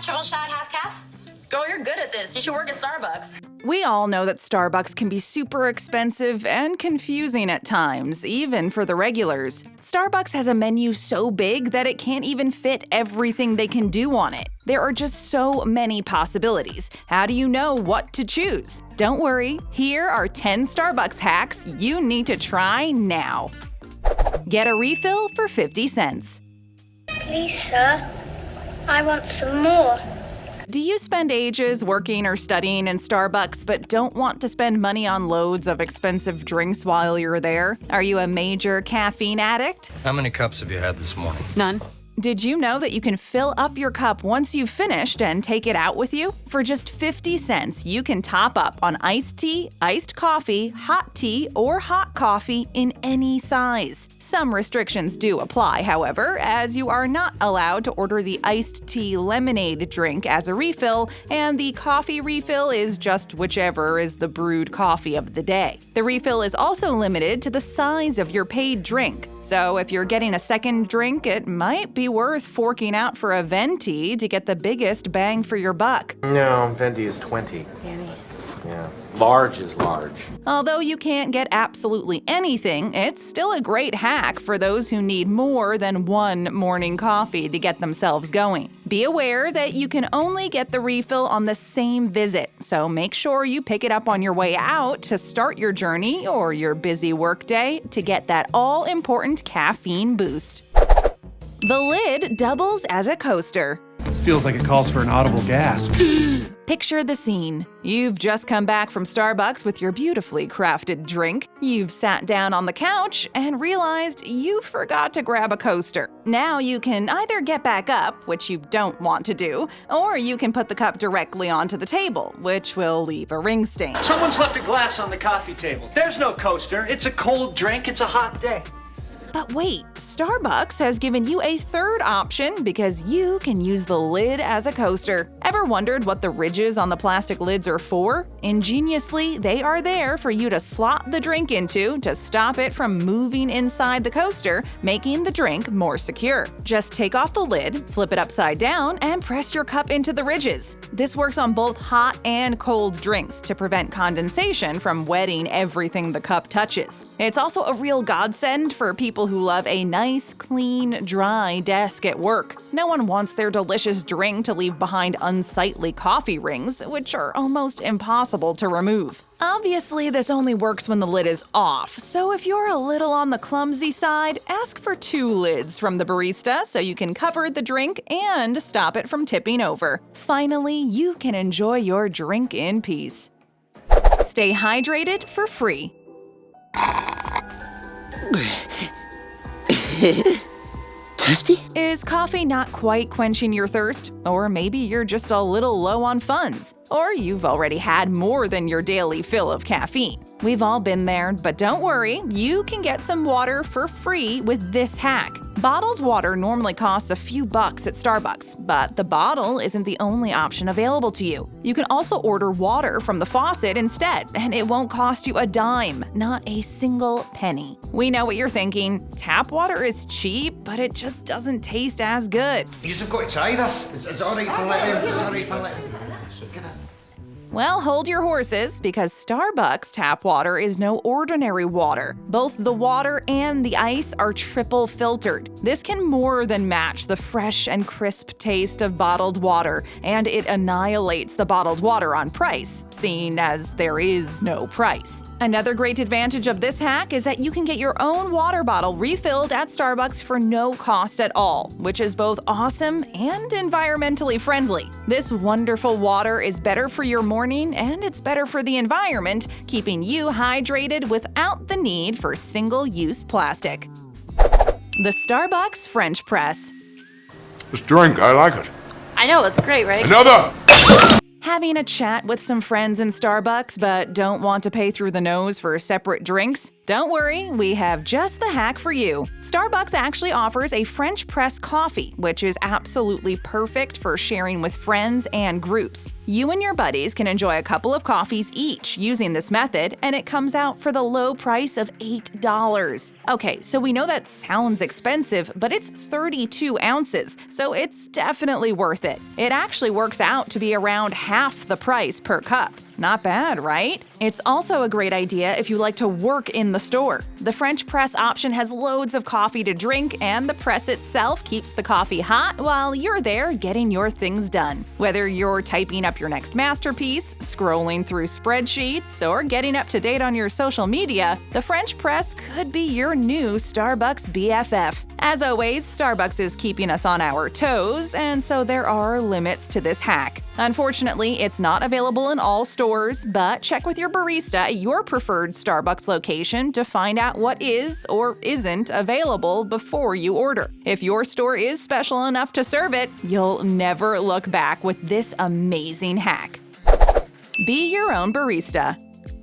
triple shot, half calf? Girl, you're good at this. You should work at Starbucks. We all know that Starbucks can be super expensive and confusing at times, even for the regulars. Starbucks has a menu so big that it can't even fit everything they can do on it. There are just so many possibilities. How do you know what to choose? Don't worry, here are 10 Starbucks hacks you need to try now. Get a refill for 50 cents. Please, sir, I want some more. Do you spend ages working or studying in Starbucks but don't want to spend money on loads of expensive drinks while you're there? Are you a major caffeine addict? How many cups have you had this morning? None. Did you know that you can fill up your cup once you've finished and take it out with you? For just 50 cents, you can top up on iced tea, iced coffee, hot tea, or hot coffee in any size. Some restrictions do apply, however, as you are not allowed to order the iced tea lemonade drink as a refill, and the coffee refill is just whichever is the brewed coffee of the day. The refill is also limited to the size of your paid drink. So if you're getting a second drink, it might be worth forking out for a venti to get the biggest bang for your buck. No, venti is 20. Danny. Yeah. Large is large. Although you can't get absolutely anything, it's still a great hack for those who need more than one morning coffee to get themselves going. Be aware that you can only get the refill on the same visit, so make sure you pick it up on your way out to start your journey or your busy workday to get that all-important caffeine boost. The lid doubles as a coaster. This feels like it calls for an audible gasp. Picture the scene. You've just come back from Starbucks with your beautifully crafted drink. You've sat down on the couch and realized you forgot to grab a coaster. Now you can either get back up, which you don't want to do, or you can put the cup directly onto the table, which will leave a ring stain. Someone's left a glass on the coffee table. There's no coaster. It's a cold drink. It's a hot day. But wait, Starbucks has given you a third option because you can use the lid as a coaster. Ever wondered what the ridges on the plastic lids are for? Ingeniously, they are there for you to slot the drink into to stop it from moving inside the coaster, making the drink more secure. Just take off the lid, flip it upside down, and press your cup into the ridges. This works on both hot and cold drinks to prevent condensation from wetting everything the cup touches. It's also a real godsend for people who love a nice, clean, dry desk at work. No one wants their delicious drink to leave behind unsightly coffee rings, which are almost impossible to remove. Obviously, this only works when the lid is off, so if you're a little on the clumsy side, ask for 2 lids from the barista so you can cover the drink and stop it from tipping over. Finally, you can enjoy your drink in peace. Stay hydrated for free. Thirsty? Is coffee not quite quenching your thirst? Or maybe you're just a little low on funds? Or you've already had more than your daily fill of caffeine? We've all been there, but don't worry, you can get some water for free with this hack. Bottled water normally costs a few bucks at Starbucks, but the bottle isn't the only option available to you. You can also order water from the faucet instead, and it won't cost you a dime, not a single penny. We know what you're thinking. Tap water is cheap, but it just doesn't taste as good. You've got to try this. It's all right for letting. It's all right for letting. Well, hold your horses, because Starbucks tap water is no ordinary water. Both the water and the ice are triple filtered. This can more than match the fresh and crisp taste of bottled water, and it annihilates the bottled water on price, seeing as there is no price. Another great advantage of this hack is that you can get your own water bottle refilled at Starbucks for no cost at all, which is both awesome and environmentally friendly. This wonderful water is better for your morning and it's better for the environment, keeping you hydrated without the need for single-use plastic. The Starbucks French Press. This drink, I like it. I know, it's great, right? Another! Having a chat with some friends in Starbucks but don't want to pay through the nose for separate drinks? Don't worry, we have just the hack for you. Starbucks actually offers a French press coffee, which is absolutely perfect for sharing with friends and groups. You and your buddies can enjoy a couple of coffees each using this method, and it comes out for the low price of $8. Okay, so we know that sounds expensive, but it's 32 ounces, so it's definitely worth it. It actually works out to be around half the price per cup. Not bad, right? It's also a great idea if you like to work in the store. The French press option has loads of coffee to drink, and the press itself keeps the coffee hot while you're there getting your things done. Whether you're typing up your next masterpiece, scrolling through spreadsheets, or getting up to date on your social media, the French press could be your new Starbucks BFF. As always, Starbucks is keeping us on our toes, and so there are limits to this hack. Unfortunately, it's not available in all stores, but check with your barista at your preferred Starbucks location to find out what is or isn't available before you order. If your store is special enough to serve it, you'll never look back with this amazing hack. Be your own barista.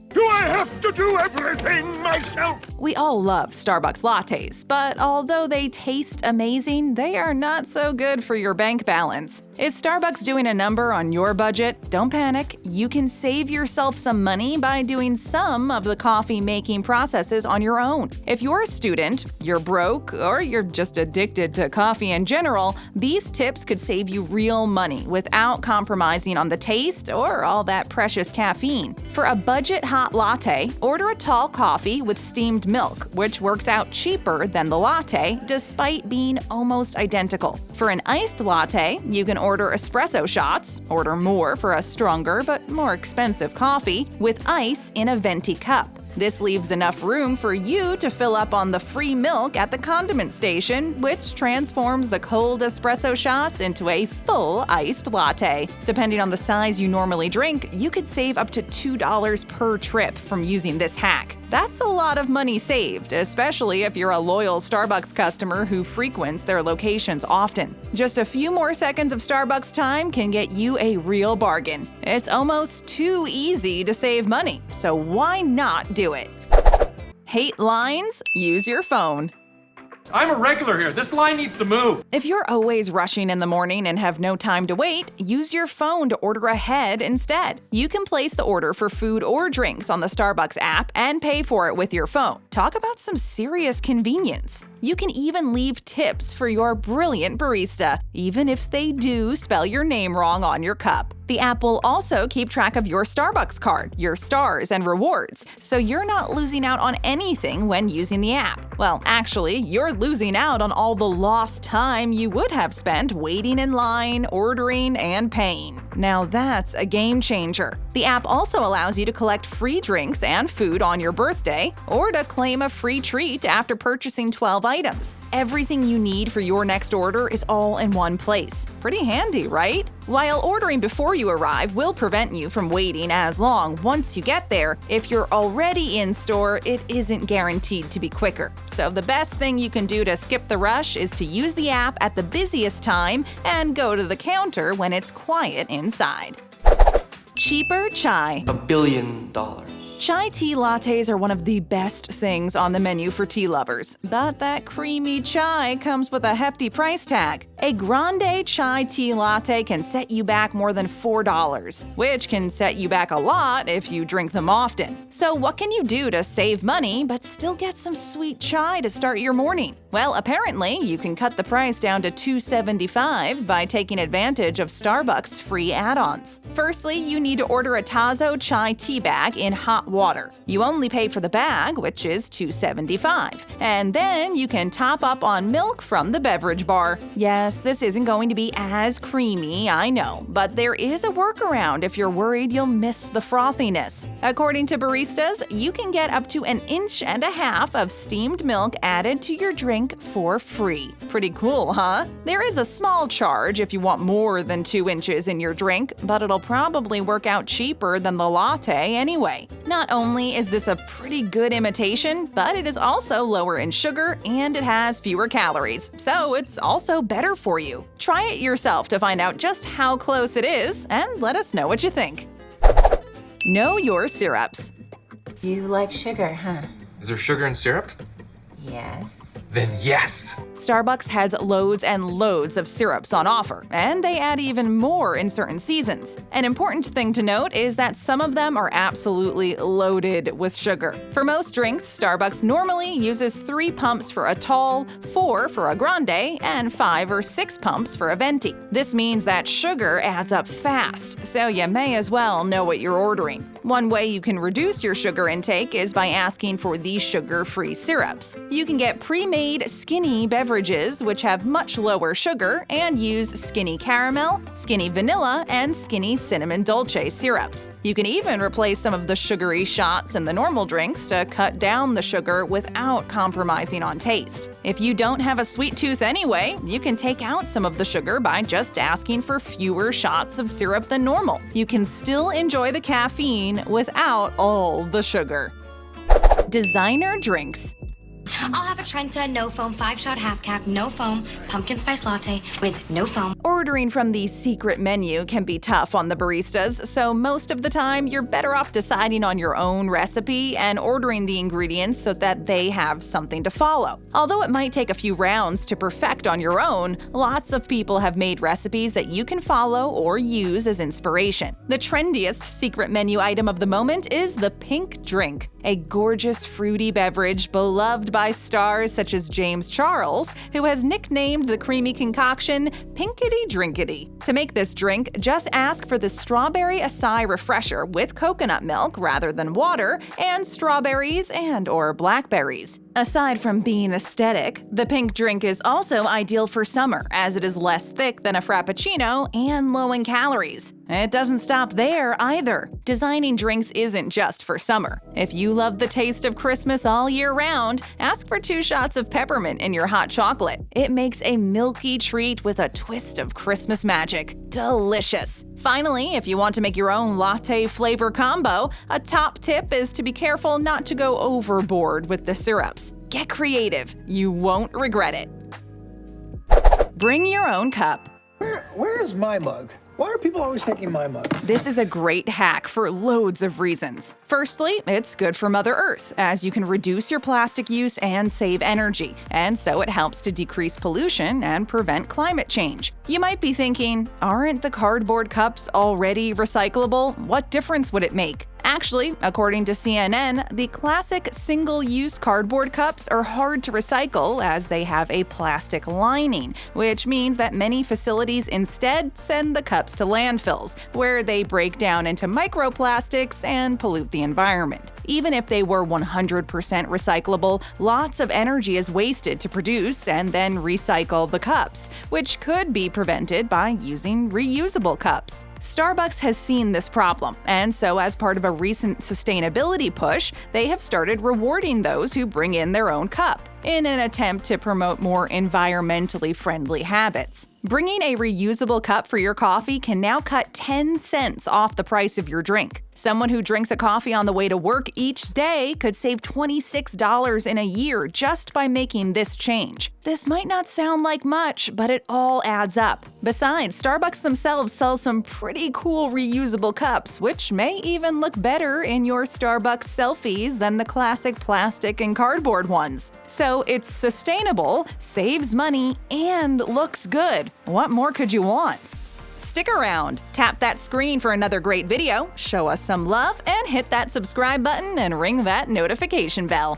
Do I have to do everything myself? We all love Starbucks lattes, but although they taste amazing, they are not so good for your bank balance. Is Starbucks doing a number on your budget? Don't panic. You can save yourself some money by doing some of the coffee-making processes on your own. If you're a student, you're broke, or you're just addicted to coffee in general, these tips could save you real money without compromising on the taste or all that precious caffeine. For a budget hot latte, order a tall coffee with steamed milk, which works out cheaper than the latte despite being almost identical. For an iced latte, you can order espresso shots, order more for a stronger but more expensive coffee, with ice in a venti cup. This leaves enough room for you to fill up on the free milk at the condiment station, which transforms the cold espresso shots into a full iced latte. Depending on the size you normally drink, you could save up to $2 per trip from using this hack. That's a lot of money saved, especially if you're a loyal Starbucks customer who frequents their locations often. Just a few more seconds of Starbucks time can get you a real bargain. It's almost too easy to save money, so why not do it? Hate lines? Use your phone. I'm a regular here. This line needs to move. If you're always rushing in the morning and have no time to wait, use your phone to order ahead instead. You can place the order for food or drinks on the Starbucks app and pay for it with your phone. Talk about some serious convenience. You can even leave tips for your brilliant barista, even if they do spell your name wrong on your cup. The app will also keep track of your Starbucks card, your stars, and rewards, so you're not losing out on anything when using the app. Well, actually, you're losing out on all the lost time you would have spent waiting in line, ordering, and paying. Now that's a game changer. The app also allows you to collect free drinks and food on your birthday, or to claim a free treat after purchasing 12 items. Everything you need for your next order is all in one place. Pretty handy, right? While ordering before you arrive will prevent you from waiting as long once you get there, if you're already in store, it isn't guaranteed to be quicker. So the best thing you can do to skip the rush is to use the app at the busiest time and go to the counter when it's quiet inside. Cheaper chai. $1 billion. Chai tea lattes are one of the best things on the menu for tea lovers, but that creamy chai comes with a hefty price tag. A grande chai tea latte can set you back more than $4, which can set you back a lot if you drink them often. So what can you do to save money but still get some sweet chai to start your morning? Well, apparently you can cut the price down to $2.75 by taking advantage of Starbucks' free add-ons. Firstly, you need to order a Tazo chai tea bag in hot water. You only pay for the bag, which is $2.75, and then you can top up on milk from the beverage bar. Yes, this isn't going to be as creamy, I know, but there is a workaround if you're worried you'll miss the frothiness. According to baristas, you can get up to 1.5 inches of steamed milk added to your drink for free. Pretty cool, huh? There is a small charge if you want more than 2 inches in your drink, but it'll probably work out cheaper than the latte anyway. Not only is this a pretty good imitation, but it is also lower in sugar and it has fewer calories, so it's also better for you. Try it yourself to find out just how close it is and let us know what you think. Know your syrups. You like sugar, huh? Is there sugar and syrup? Yes. Then yes! Starbucks has loads and loads of syrups on offer, and they add even more in certain seasons. An important thing to note is that some of them are absolutely loaded with sugar. For most drinks, Starbucks normally uses 3 pumps for a tall, 4 for a grande, and 5 or 6 pumps for a venti. This means that sugar adds up fast, so you may as well know what you're ordering. One way you can reduce your sugar intake is by asking for these sugar-free syrups. You can get pre-made skinny beverages which have much lower sugar and use skinny caramel, skinny vanilla, and skinny cinnamon dolce syrups. You can even replace some of the sugary shots in the normal drinks to cut down the sugar without compromising on taste. If you don't have a sweet tooth anyway, you can take out some of the sugar by just asking for fewer shots of syrup than normal. You can still enjoy the caffeine without all the sugar. Designer drinks. I'll have a Trenta, no foam, 5-shot half cap, no foam, pumpkin spice latte with no foam. Ordering from the secret menu can be tough on the baristas, so most of the time you're better off deciding on your own recipe and ordering the ingredients so that they have something to follow. Although it might take a few rounds to perfect on your own, lots of people have made recipes that you can follow or use as inspiration. The trendiest secret menu item of the moment is the pink drink, a gorgeous fruity beverage beloved by stars such as James Charles, who has nicknamed the creamy concoction Pinkity Drinkity. To make this drink, just ask for the strawberry acai refresher with coconut milk rather than water, and strawberries and/or blackberries. Aside from being aesthetic, the pink drink is also ideal for summer as it is less thick than a frappuccino and low in calories. It doesn't stop there either. Designing drinks isn't just for summer. If you love the taste of Christmas all year round, ask for 2 shots of peppermint in your hot chocolate. It makes a milky treat with a twist of Christmas magic. Delicious! Finally, if you want to make your own latte flavor combo, a top tip is to be careful not to go overboard with the syrups. Get creative. You won't regret it. Bring your own cup. Where is my mug? Why are people always taking my mug? This is a great hack for loads of reasons. Firstly, it's good for Mother Earth, as you can reduce your plastic use and save energy, and so it helps to decrease pollution and prevent climate change. You might be thinking, aren't the cardboard cups already recyclable? What difference would it make? Actually, according to CNN, the classic single-use cardboard cups are hard to recycle as they have a plastic lining, which means that many facilities instead send the cups to landfills, where they break down into microplastics and pollute the environment. Even if they were 100% recyclable, lots of energy is wasted to produce and then recycle the cups, which could be prevented by using reusable cups. Starbucks has seen this problem, and so as part of a recent sustainability push, they have started rewarding those who bring in their own cup, in an attempt to promote more environmentally friendly habits. Bringing a reusable cup for your coffee can now cut 10 cents off the price of your drink. Someone who drinks a coffee on the way to work each day could save $26 in a year just by making this change. This might not sound like much, but it all adds up. Besides, Starbucks themselves sell some pretty cool reusable cups, which may even look better in your Starbucks selfies than the classic plastic and cardboard ones. So it's sustainable, saves money, and looks good. What more could you want? Stick around, tap that screen for another great video, show us some love, and hit that subscribe button and ring that notification bell.